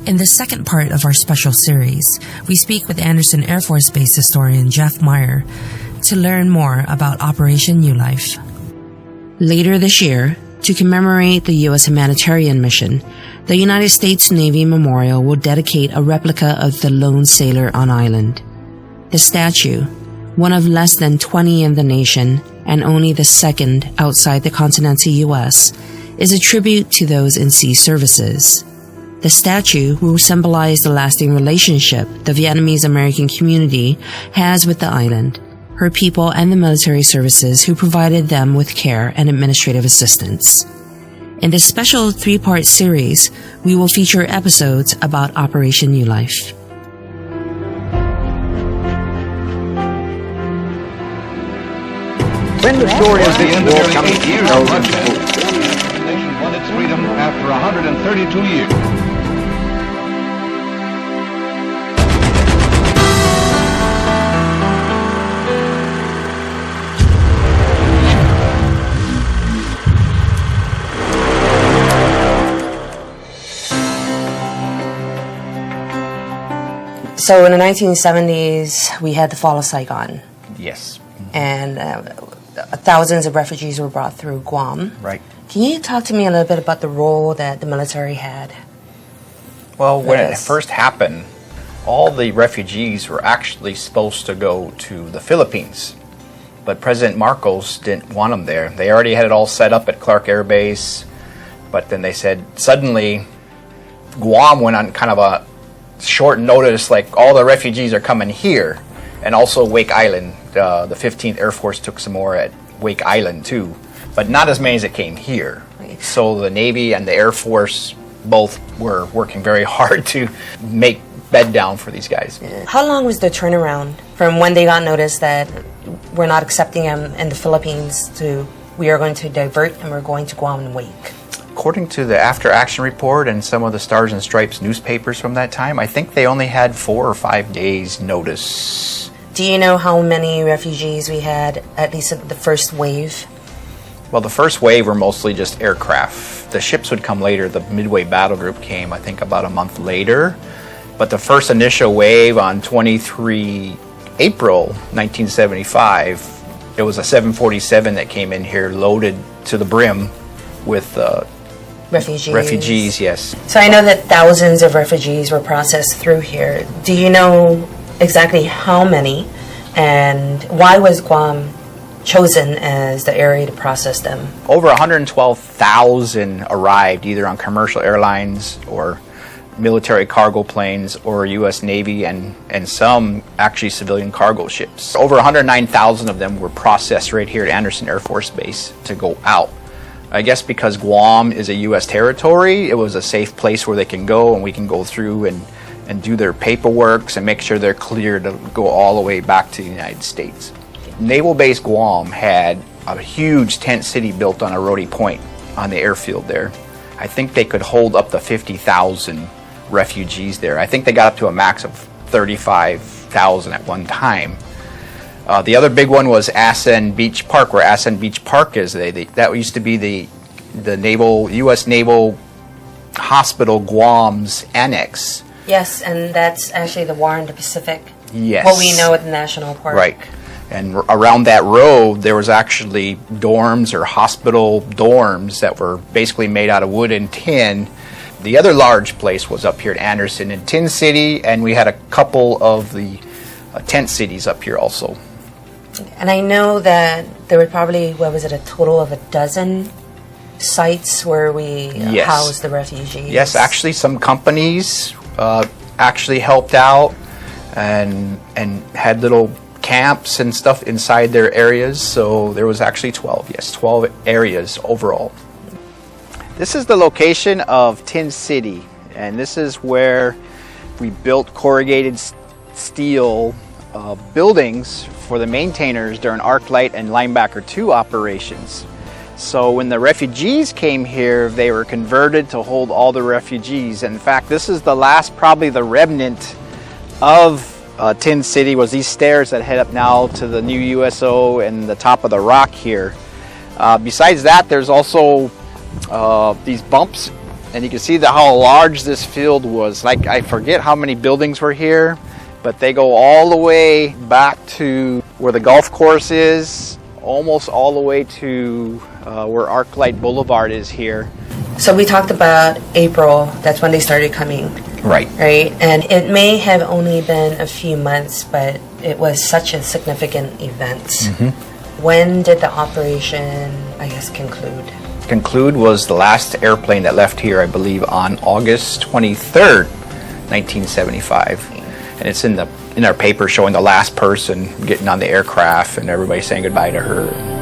In the second part of our special series, we speak with Andersen Air Force Base historian Jeff Meyer to learn more about Operation New Life. Later this year, to commemorate the U.S. humanitarian mission, the United States Navy Memorial will dedicate a replica of the lone sailor on island. The statue, one of less than 20 in the nation and only the second outside the continental U.S., is a tribute to those in sea services. The statue will symbolize the lasting relationship the Vietnamese-American community has with the island, her people, and the military services who provided them with care and administrative assistance. In this special three-part series, we will feature episodes about Operation New Life. When the story of this war comes to you, the nation won its freedom after 132 years. So in the 1970s, we had the fall of Saigon. Yes. And thousands of refugees were brought through Guam. Right. Can you talk to me a little bit about the role that the military had? Well, when it first happened, all the refugees were actually supposed to go to the Philippines. But President Marcos didn't want them there. They already had it all set up at Clark Air Base. But then they said, suddenly, Guam went on kind of a short notice, like all the refugees are coming here. And also Wake Island, the 15th Air Force took some more at Wake Island too, but not as many as it came here. Right. So the Navy and the Air Force both were working very hard to make bed down for these guys. How long was the turnaround from when they got notice that we're not accepting them in the Philippines to we are going to divert and we're going to Guam and Wake? According to the After Action Report and some of the Stars and Stripes newspapers from that time, I think they only had 4 or 5 days notice. Do you know how many refugees we had, at least the first wave? Well, the first wave were mostly just aircraft. The ships would come later. The Midway Battle Group came, I think, about a month later. But the first initial wave on 23 April 1975, it was a 747 that came in here loaded to the brim with refugees, yes. So I know that thousands of refugees were processed through here. Do you know exactly how many, and why was Guam chosen as the area to process them? Over 112,000 arrived either on commercial airlines or military cargo planes or U.S. Navy and some actually civilian cargo ships. Over 109,000 of them were processed right here at Andersen Air Force Base to go out. I guess because Guam is a U.S. territory, it was a safe place where they can go and we can go through and do their paperwork and make sure they're clear to go all the way back to the United States. Naval Base Guam had a huge tent city built on Aroti Point on the airfield there. I think they could hold up to 50,000 refugees there. I think they got up to a max of 35,000 at one time. The other big one was Assen Beach Park, where Assen Beach Park is. That used to be the Naval U.S. Naval Hospital Guam's annex. Yes, and that's actually the War in the Pacific. Yes. What we know at the National Park. Right. And around that road, there was actually dorms or hospital dorms that were basically made out of wood and tin. The other large place was up here at Andersen in Tin City, and we had a couple of the tent cities up here also. And I know that there were probably, a total of 12 sites where we housed the refugees. Yes, actually some companies actually helped out and had little camps and stuff inside their areas. So there was actually 12 areas overall. This is the location of Tin City, and this is where we built corrugated steel buildings for the maintainers during Arc Light and Linebacker 2 operations. So when the refugees came here, they were converted to hold all the refugees. In fact, this is the last, probably the remnant of Tin City, was these stairs that head up now to the new USO and the top of the rock here. Besides that, there's also these bumps And you can see how large this field was. Like, I forget how many buildings were here, but they go all the way back to where the golf course is, almost all the way to where Arclight Boulevard is here. So we talked about April, that's when they started coming. Right. Right? And it may have only been a few months, but it was such a significant event. Mm-hmm. When did the operation, I guess, conclude? Conclude was the last airplane that left here, I believe, on August 23rd, 1975. And it's in our paper showing the last person getting on the aircraft and everybody saying goodbye to her.